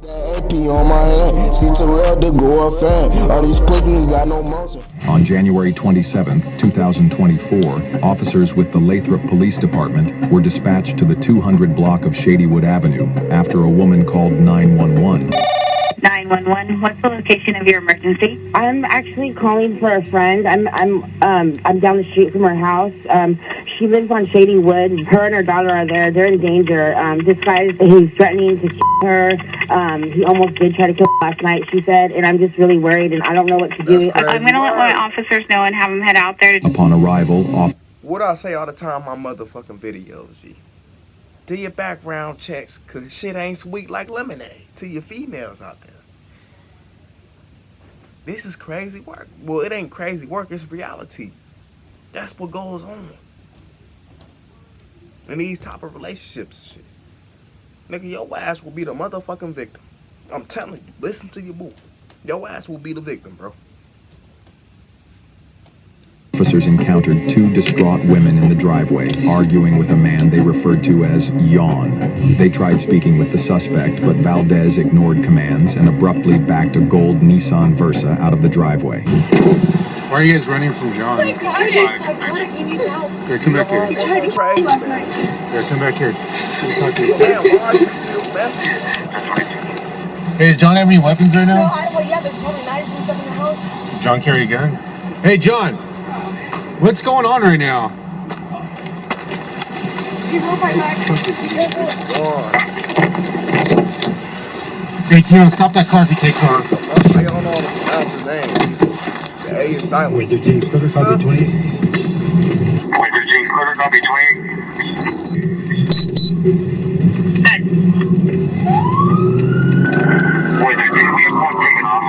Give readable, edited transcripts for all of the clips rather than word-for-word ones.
AP on my hand, see Terrell the go fan. All these pussies got no motion. On January 27, 2024, officers with the Lathrop Police Department were dispatched to the 200 block of Shadywood Avenue after a woman called 911. 911, what's the location of your emergency? I'm actually calling for a friend. I'm down the street from her house. She lives on Shadywood. Her and her daughter are there. They're in danger. This guy, he's threatening to kill her. He almost did try to kill her last night, she said, and I'm just really worried, and I don't know what to do. I'm going to let my officers know and have them head out there. Upon arrival, What I say all the time on my motherfucking videos, G. Do your background checks, cause shit ain't sweet like lemonade to your females out there. This is crazy work. Well, it ain't crazy work, it's reality. That's what goes on in these type of relationships and shit. Nigga, your ass will be the motherfucking victim. I'm telling you, listen to your boo. Your ass will be the victim, bro. officers encountered two distraught women in the driveway, arguing with a man they referred to as Yawn. They tried speaking with the suspect, but Valdez ignored commands and abruptly backed a gold Nissan Versa out of the driveway. Why are you guys running from John? Psychotic, he needs help. Here, come back here. He tried to kill me last night. Here, come back here. Damn, why are you still messing? Hey, does John have any weapons right now? No, well, yeah, there's probably knives and stuff in the house. John carry a gun? Hey, John! What's going on right now? He rolled my back. Hey, Tino, stop that car if he takes off. I don't know how to pronounce his name. The A is silent. Wait, 13, quarter copy 20. Wait, 13, quarter copy 20. Wait, 13, we have one taken off.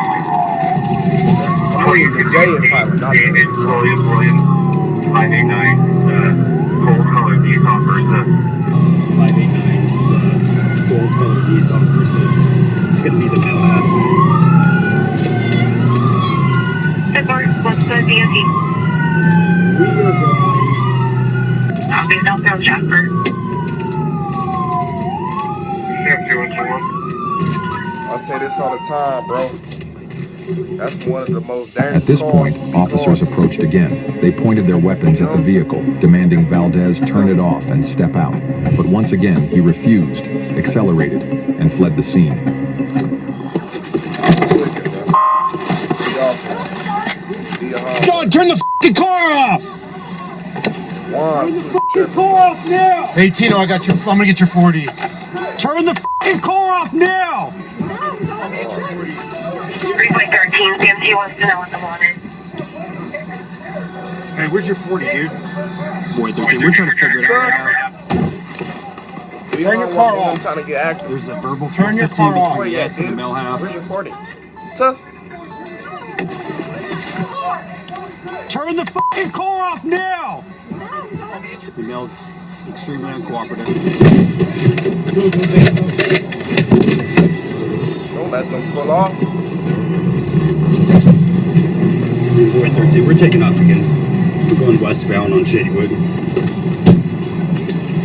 The J is silent, not David, William, 589, gold color Nissan Versa. 589 is gold colored Nissan Versa. It's gonna be the male half. What's the DOT? We are going. I'll be down there, Jasper. I say this all the time, bro. That's one of the most dangerous. At this point, officers approached again. They pointed their weapons at the vehicle, demanding Valdez turn it off and step out. But once again, he refused, accelerated, and fled the scene. John, turn the f***ing car off! One, two, F***ing car off now! Hey, Tino, I'm gonna get your 40. Turn the f***ing car off now! 3.13, DMT wants to know what the wanted. Hey, where's your 40, dude? Boy, 13, we're trying to figure it out. turn your car off. I'm trying to get active. There's a verbal Turn your 15 car off. between the X and the male half. Where's your 40? Tuh. Turn the f***ing car off now! The male's extremely uncooperative. Don't let them pull off. Boy, 13, we're taking off again. We're going westbound on Shadywood.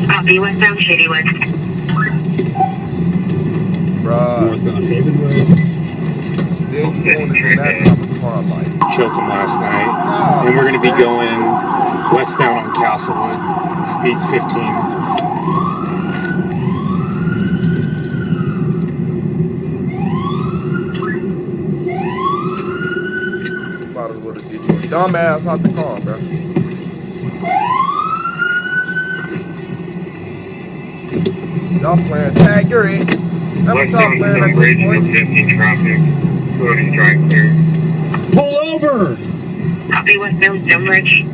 Copy, westbound Shadywood. Bruh. Northbound Havenwood. Then you going to that type of car like. Choke him last night. And we're gonna be going westbound on Castlewood. Speed's 15. Might as well just get your dumb ass out the car, bro. Y'all playing tag, you're in. Let me talk playing at this point. 15 traffic. Go ahead and drive clear. Pull over! Copy, westbound Stonebridge.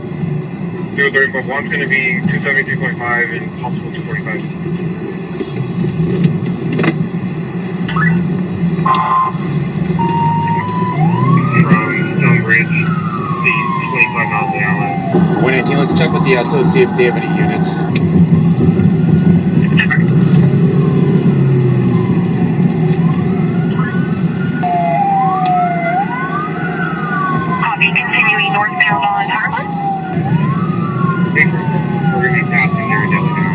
034.1 is going to be 273.5 and possible 245. From Stonebridge, speed 25 miles an hour. 118, let's check with the SO, see if they have any units. Copy, continuing northbound on Harlan. We're going to be passing here in Delaware.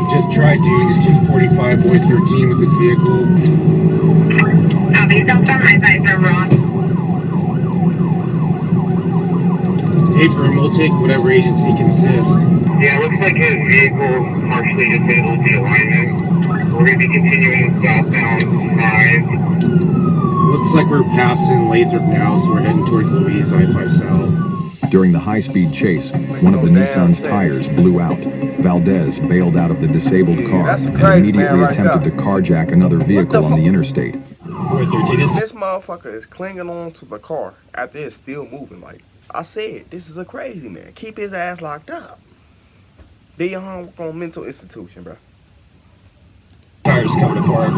Just tried doing your 245 boy 13 with this vehicle. Copy. Don't my sides are wrong. Hey, firm, we'll take whatever agency can assist. Yeah, it looks like his vehicle partially disabled the alignment. We're going to be continuing southbound 5. Looks like we're passing Lathrop now, so we're heading towards Louise I-5 South. During the high-speed chase, one of the Nissan's tires blew out. Valdez bailed out of the disabled car that's and crazy, immediately man, right attempted there. to carjack another vehicle on the interstate. Boy 13 is This motherfucker is clinging on to the car after it's still moving. Like I said, this is a crazy man. Keep his ass locked up. Do your homework on mental institution, bro. tires coming apart.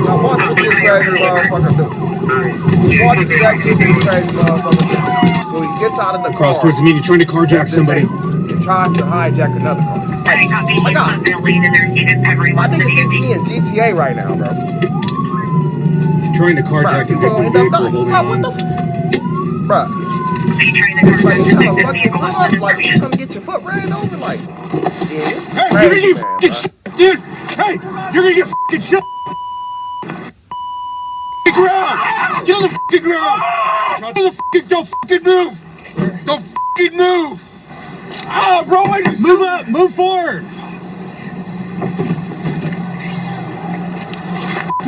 Now watch what this crazy motherfucker do. Watch exactly what this crazy motherfucker do. So he gets out of the Cross car. towards the median, trying to carjack somebody. And tries to hijack another car. Copy. My God. My nigga think he in GTA right now, bro. He's trying to carjack a Bruh, you victim gonna end up vehicle, dying. holding Bro, on. what the Bruh. Like, you trying to fuck your foot up? Like, you trying to get your foot ran over? Like, yeah, this is Hey, crazy, you're gonna get man, fucking bruh. shit, dude! Hey, you're gonna get fucking shit! Ground! Get on the fucking ground! Don't fucking move! Don't fucking move! Ah, bro, move up! Move forward!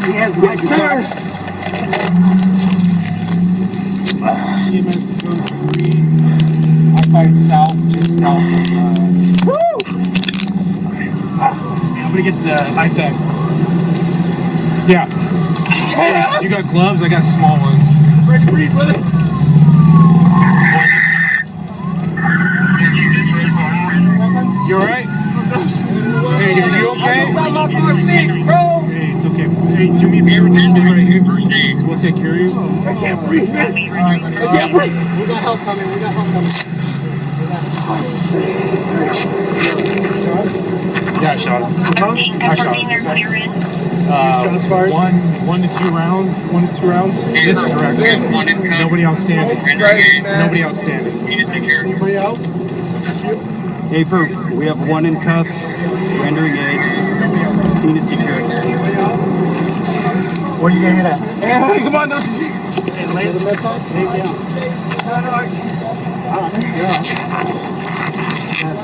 He has my car. I'm gonna get the iPad. Yeah. Hey, you got gloves? I got small ones. Ready to breathe, brother? You alright? Hey, is you okay? I got my car fixed, bro. Hey, it's okay. Hey, do me a favor, just stay right here. We'll take care of you. I can't breathe, man. I can't breathe. We got help coming. Yeah, I shot him. I shot him. One to two rounds. This direction. Nobody outstanding. Nobody outstanding. Anybody else? Hey, we have one in cuffs, rendering aid. Scene is secure. Where are you gonna hit at? Hey, come on, no. Lay the med pack?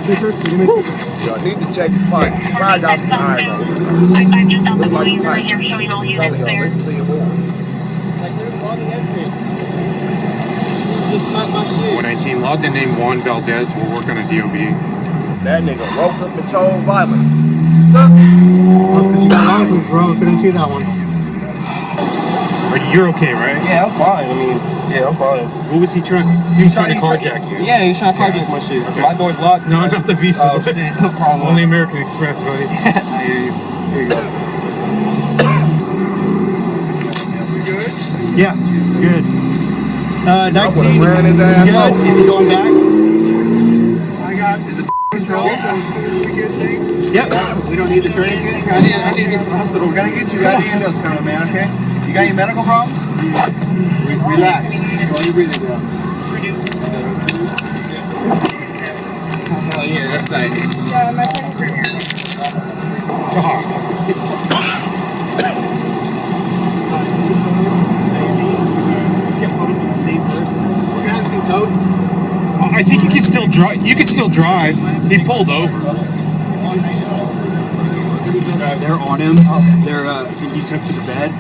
Scissors? Give me scissors. Yo, I need to check his fight. Probably got some eyes on him. Look like he's tight. Telling y'all, listen to your boy. 119, logged in name Juan Valdez. We'll work on a DOB. That nigga woke up and chose violence. What's up? That's because you got license, bro. I couldn't see that one. You're okay, right? Yeah, I'm fine. I mean, yeah, I'm fine. What was he trying? He was trying to carjack you. Yeah, he was trying to carjack my shit. Okay. My door's locked. No, not the Visa. Oh shit, no problem. Only American Express, buddy. I hear you. Here you go. Yeah, good. 19. ran his ass good. over. Is he going back? Is it control? So as soon as we get things, Yep. we don't need the tourniquet. I need to get to the hospital. We're gonna get you. Got the ambulance coming, man. Okay. You got any medical problems? Relax. Slow your breathing down. Oh yeah, that's nice. Let's get photos of the same person. We're gonna have this thing towed. I think you can still drive. You can still drive. He pulled over. They're on him. He's hooked to the bed.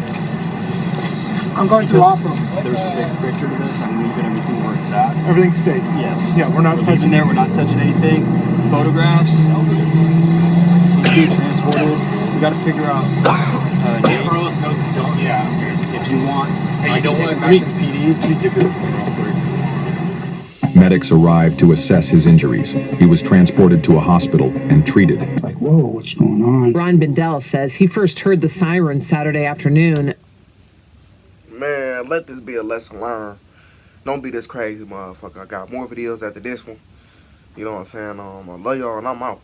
I'm going to the hospital. There's a big picture to this. I'm leaving everything where it's at. Everything stays. Yes. Yeah, we're not touching there. We're not touching anything. Photographs. He's being transported. We got to figure out. Carlos knows it's going. Yeah. If you want. Hey, you know what? Back to the PD. Let me give this to real quick. Medics arrived to assess his injuries. He was transported to a hospital and treated. Like, whoa, what's going on? Ron Bindell says he first heard the siren Saturday afternoon. Man, let this be a lesson learned. Don't be this crazy motherfucker. I got more videos after this one. You know what I'm saying? I love y'all and I'm out.